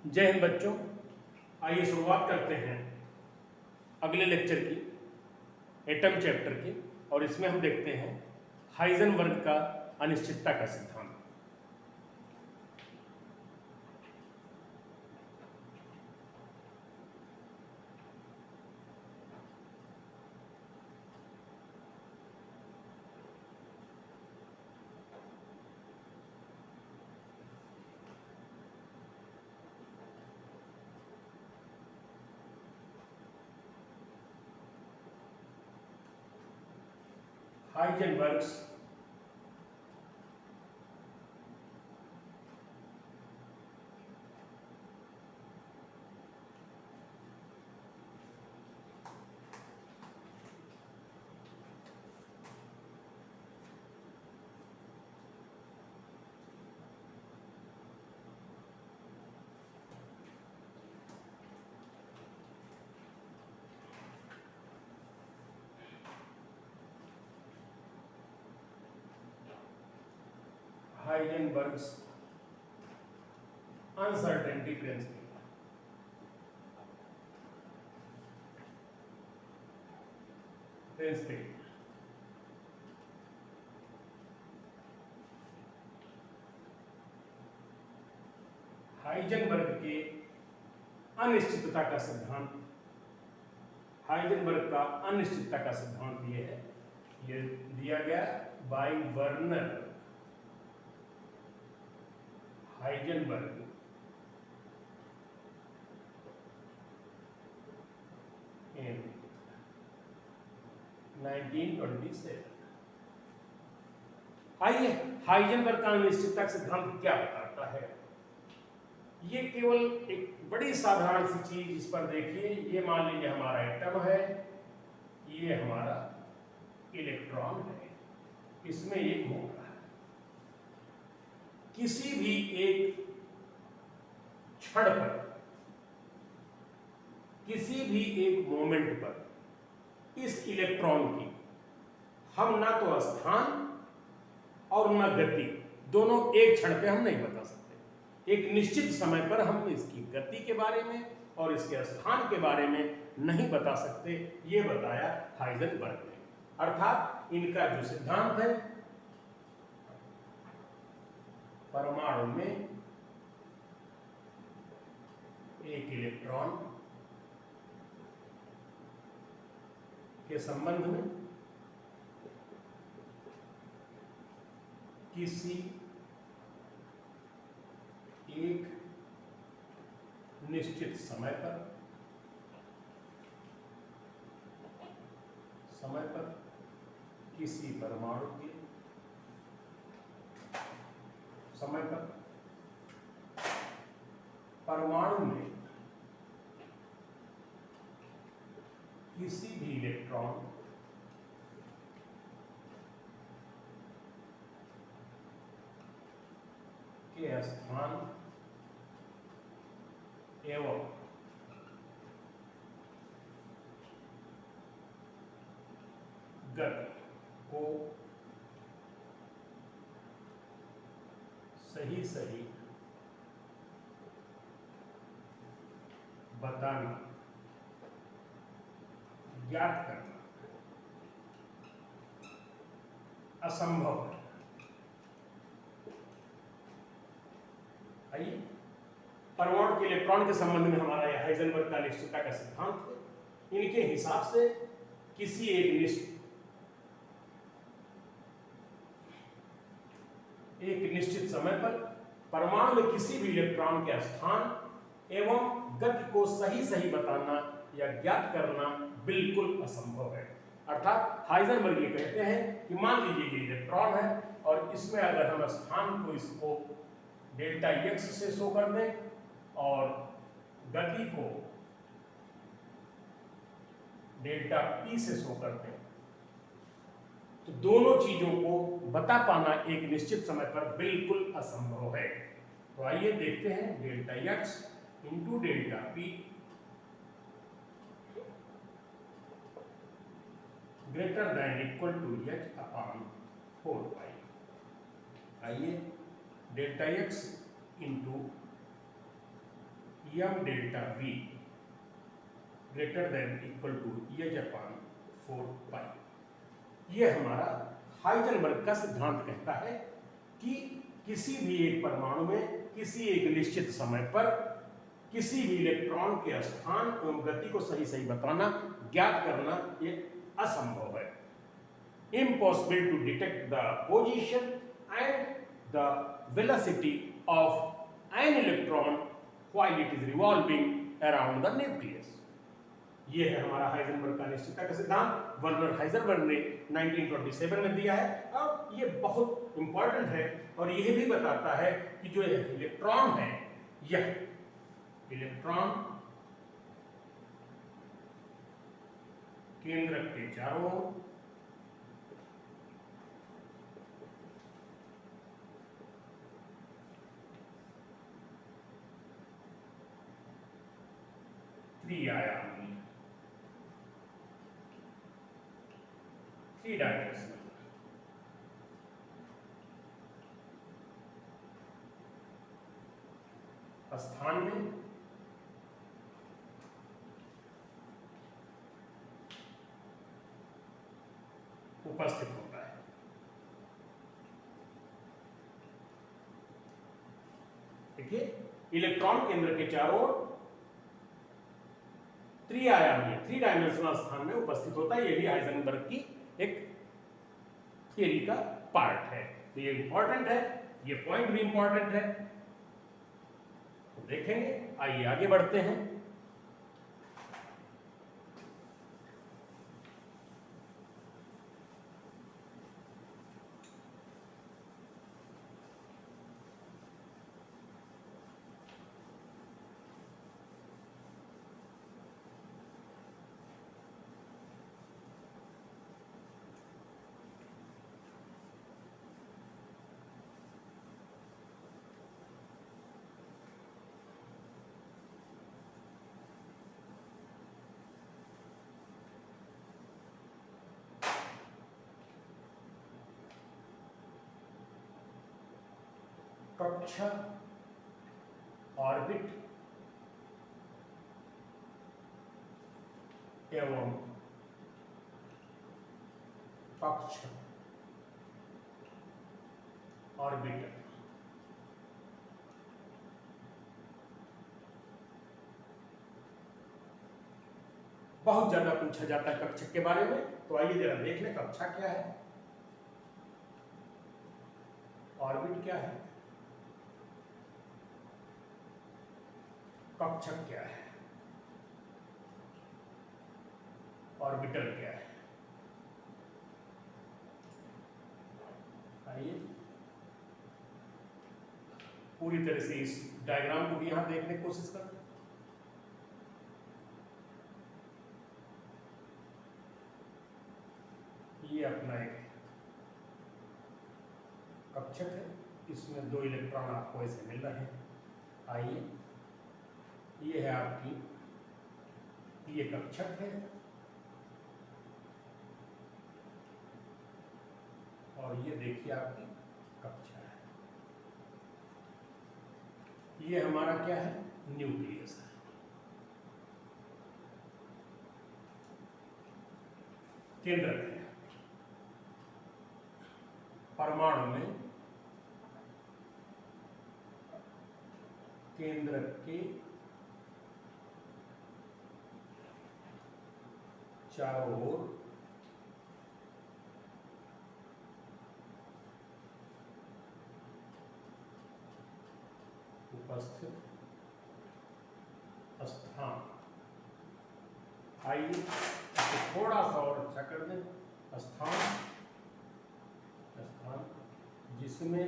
जय हिंद बच्चों। आइए शुरुआत करते हैं अगले लेक्चर की, एटम चैप्टर की। और इसमें हम देखते हैं हाइजेनबर्ग का अनिश्चितता का सिद्धांत। हाइजेनबर्ग्स हाइजेनबर्ग्स अनसर्टेनिटी प्रिंसिपल हाइजेनबर्ग के अनिश्चितता का सिद्धांत। हाइजेनबर्ग का अनिश्चितता का सिद्धांत ये है, ये दिया गया बाय वर्नर हाइजेनबर्ग in 1927। आइए हाइजेनबर्ग का अनिश्चितता सिद्धांत क्या बताता है। ये केवल एक बड़ी साधारण सी चीज, इस पर देखिए। ये मान लीजिए हमारा एटम है, ये हमारा इलेक्ट्रॉन है, इसमें एक घूम रहा है। किसी भी एक क्षण पर, किसी भी एक मोमेंट पर इस इलेक्ट्रॉन की हम ना तो स्थान और न गति, दोनों एक क्षण पे हम नहीं बता सकते। एक निश्चित समय पर हम इसकी गति के बारे में और इसके स्थान के बारे में नहीं बता सकते। ये बताया हाइजेनबर्ग ने। अर्थात इनका जो सिद्धांत है, परमाणु में एक इलेक्ट्रॉन के संबंध में किसी एक निश्चित समय पर किसी परमाणु के समय पर परमाणु में किसी भी इलेक्ट्रॉन के स्थान एवं गति को सही सही बताना, ज्ञात करना असंभव है। आइए, परमाणु के इलेक्ट्रॉन के संबंध में हमारा यह हाइजेनबर्ग का अनिश्चितता का सिद्धांत है। इनके हिसाब से किसी एक निश्चित समय पर परमाणु में किसी भी इलेक्ट्रॉन के स्थान एवं गति को सही सही बताना या ज्ञात करना बिल्कुल असंभव है। अर्थात हाइजेनबर्ग ये कहते हैं कि मान लीजिए ये इलेक्ट्रॉन है और इसमें अगर हम स्थान को इसको डेल्टा एक्स से शो कर दें और गति को डेल्टा पी से शो कर दें, तो दोनों चीजों को बता पाना एक निश्चित समय पर बिल्कुल असंभव है। तो आइए देखते हैं, delta X into delta P greater than equal to H upon 4 pi. आइए, delta X into m delta v greater than equal to h/4 pi. ये हमारा हाइजेनबर्ग का सिद्धांत कहता है कि किसी भी एक परमाणु में किसी एक निश्चित समय पर किसी भी इलेक्ट्रॉन के स्थान एवं गति को सही सही बताना, ज्ञात करना ये असंभव है। Impossible to detect the position and the velocity of an electron while it is revolving around the nucleus. ये है हमारा हाइजेनबर्ग का निश्चितता का सिद्धांत, वर्नर हाइजेनबर्ग ने 1927 में दिया है। अब ये बहुत इंपॉर्टेंट है और यह भी बताता है कि जो इलेक्ट्रॉन है, यह इलेक्ट्रॉन केंद्रक के चारों ओर त्रिआयामी, थ्री डायमेंशनल स्थान में उपस्थित होता है। देखिए, इलेक्ट्रॉन केंद्र के चारों ओर त्रिआयामी, थ्री डायमेंशनल स्थान में उपस्थित होता है। यह भी हाइजेनबर्ग की एक थियरी का पार्ट है। तो ये इंपॉर्टेंट है, ये पॉइंट भी इंपॉर्टेंट है, तो देखेंगे। आइए आगे बढ़ते हैं। कक्षा, ऑर्बिट एवं कक्ष ऑर्बिटर। बहुत ज्यादा पूछा जाता है कक्षक के बारे में, तो आइए जरा देख लें कक्षा क्या है, ऑर्बिट क्या है, कक्षक क्या है, ऑर्बिटर क्या है। आइए पूरी तरह से इस डायग्राम को भी यहां देखने की कोशिश करते हैं। ये अपना एक कक्षक है, इसमें दो इलेक्ट्रॉन आपको ऐसे मिल रहे हैं। आइए, ये है आपकी, ये कक्षक है और ये देखिए आपकी कक्षा है। ये हमारा क्या है, न्यूक्लियस है। केंद्रक है, परमाणु में केंद्रक के चारों ओर उपस्थित स्थान। आइए इसे थोड़ा सा और अच्छा कर दें। स्थान, स्थान जिसमें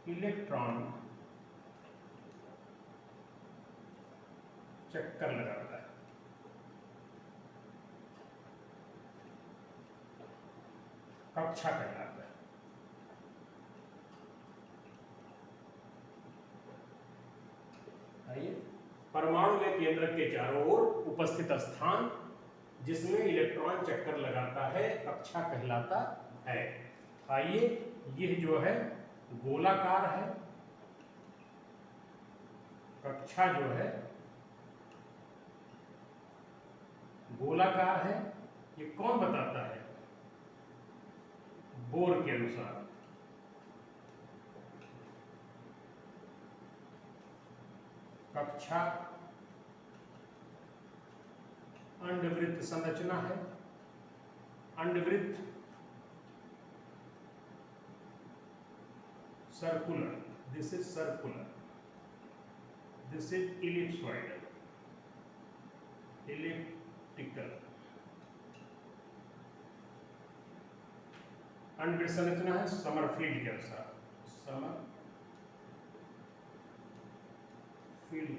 इलेक्ट्रॉन चक्कर लगाता है। कक्षा कहलाता है। आइए, परमाणु में केंद्रक के चारों ओर उपस्थित स्थान जिसमें इलेक्ट्रॉन चक्कर लगाता है, कक्षा कहलाता है। आइए, यह जो है गोलाकार है कक्षा जो है गोलाकार है, ये कौन बताता है? बोर के अनुसार। कक्षा अंडवृत्त संरचना है, अंडवृत्त circular, this is circular, this is ellipsoidal, elliptical. अंडवृत्त संरचना है समरफील्ड के अनुसार, समरफील्ड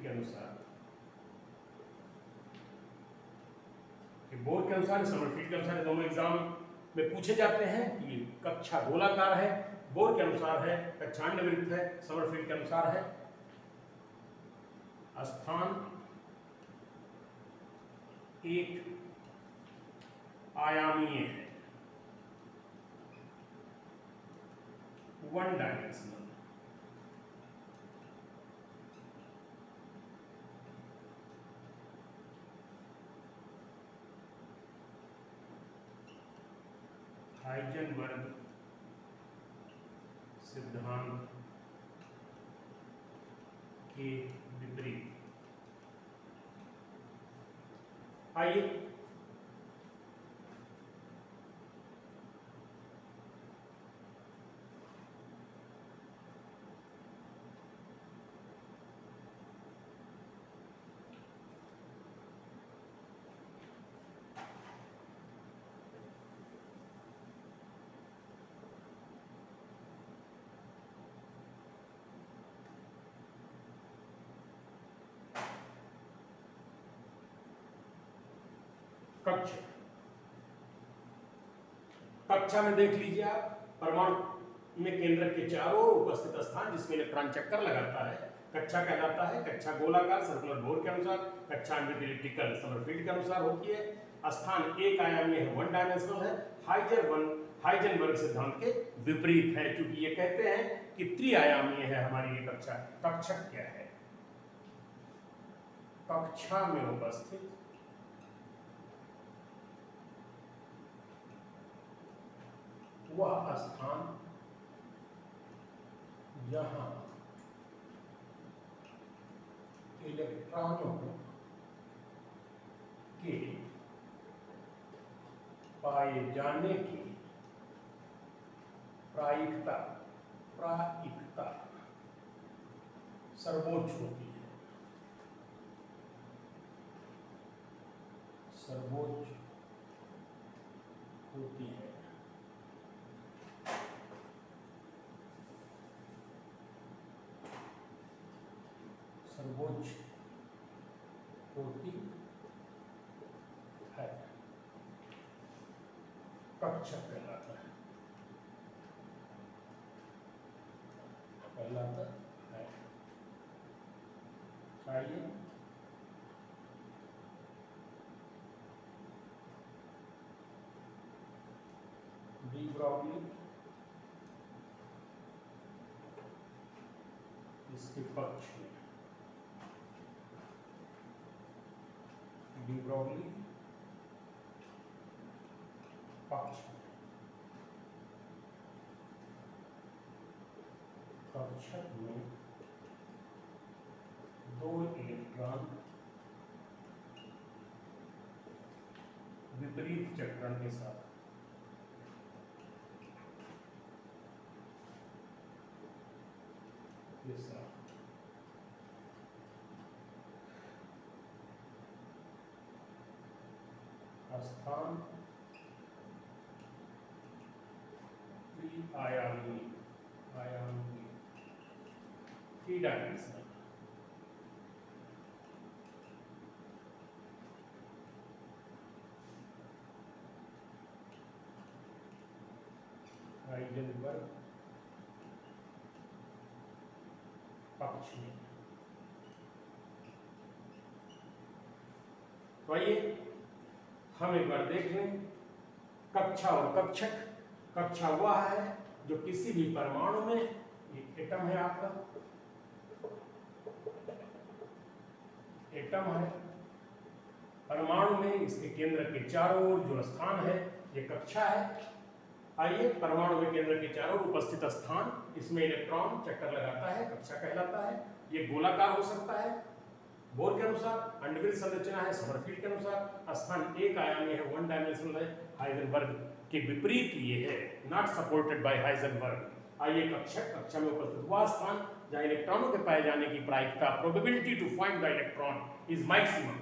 के अनुसार, बोर के अनुसार, समरफील्ड के अनुसार, दोनों एग्जाम में पूछे जाते हैं कि कक्षा गोलाकार है, बोर के अनुसार है, कक्षा अंडवृत्त है, समरफील्ड के अनुसार है। स्थान एक आयामीय है, वन डायमेंशनल। हाइजेनबर्ग सिद्धांत के विपरीत। आइए कक्षा, कक्षा में देख लीजिए आप, परमाणु में केंद्रक के चारों उपस्थित स्थान जिसमें इलेक्ट्रॉन चक्कर लगाता है कक्षा कहलाता है। कक्षा गोलाकार सर्कुलर बोर के अनुसार, कक्षा एलिप्टिकल समरफील्ड के अनुसार होती है। स्थान एक आयामी है, वन डायमेंशनल है। हाइजेनबर्ग सिद्धांत के विपरीत है, क्योंकि ये कहते हैं कि त्रिआयामीय है हमारी ये कक्षा। कक्षक क्या है? कक्षा में उपस्थित वह स्थान जहां इलेक्ट्रॉनों के पाए जाने की प्रायिकता सर्वोच्च होती है, सर्वोच्च होती है। सर्वोच्च होती है, कक्षक कहलाता है, कहलाता है। चाहिए डी ब्रॉगली इसके पक्ष में, डी ब्रॉगली पक्ष में कक्षक में दो इलेक्ट्रॉन विपरीत चक्रण के साथ स्थान त्रिआयामी, थ्री डायमेंशनल, हाइजेनबर्ग पक्ष में। तो आइए हम एक बार देख लें कक्षा और कक्षक। कक्षा वह है जो किसी भी परमाणु में, ये एटम है आपका, एटम है। परमाणु में इसके केंद्र के चारों ओर जो स्थान है ये कक्षा है। आइए, परमाणु में केंद्र के चारों ओर उपस्थित स्थान, इसमें इलेक्ट्रॉन चक्कर लगाता है, कक्षा कहलाता है। ये गोलाकार हो सकता है बोर के अनुसार, अंडवृत्त संरचना है समरफील्ड के अनुसार, स्थान एक आयामी है, वन डायमेंशनल है। हाइजेनबर्ग के विपरीत ये है, नॉट सपोर्टेड बाय हाइजेनबर्ग। आइए, कक्षा में उपस्थित वह स्थान जहां इलेक्ट्रॉनों के पाए जाने की प्रायिकता, probability to find the electron is maximum,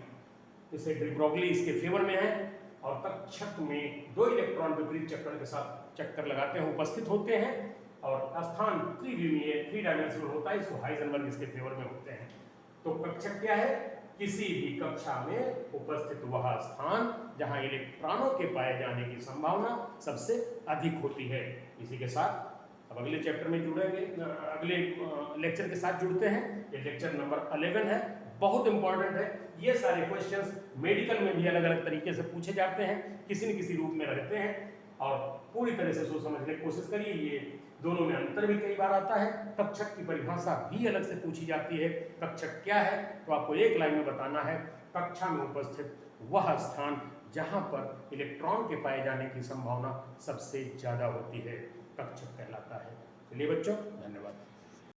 इसे डी ब्रोगली इसके फेवर में है। और कक्षक में दो इलेक्ट्रॉन विपरीत चक्कर के साथ चक्कर लगाते हैं, उपस्थित होते हैं, और स्थान त्रिविमीय, थ्री डायमेंशनल होता है, इसको हाइजेनबर्ग इसके फेवर में होते हैं। तो कक्षक क्या है? किसी भी कक्षा में उपस्थित वह स्थान जहां इलेक्ट्रॉनों के पाए जाने की संभावना सबसे अधिक होती है। इसी के साथ अब अगले चैप्टर में जुड़ेंगे, अगले लेक्चर के साथ जुड़ते हैं। ये लेक्चर नंबर 11 है, बहुत इंपॉर्टेंट है। ये सारे क्वेश्चंस मेडिकल में भी अलग अलग तरीके से पूछे जाते हैं, किसी न किसी रूप में रहते हैं, और पूरी तरह से सोच समझने की कोशिश करिए। ये दोनों में अंतर भी कई बार आता है। कक्षक की परिभाषा भी अलग से पूछी जाती है, कक्षक क्या है, तो आपको एक लाइन में बताना है, कक्षा में उपस्थित वह स्थान जहां पर इलेक्ट्रॉन के पाए जाने की संभावना सबसे ज्यादा होती है, कक्षक कहलाता है। चलिए बच्चों, धन्यवाद।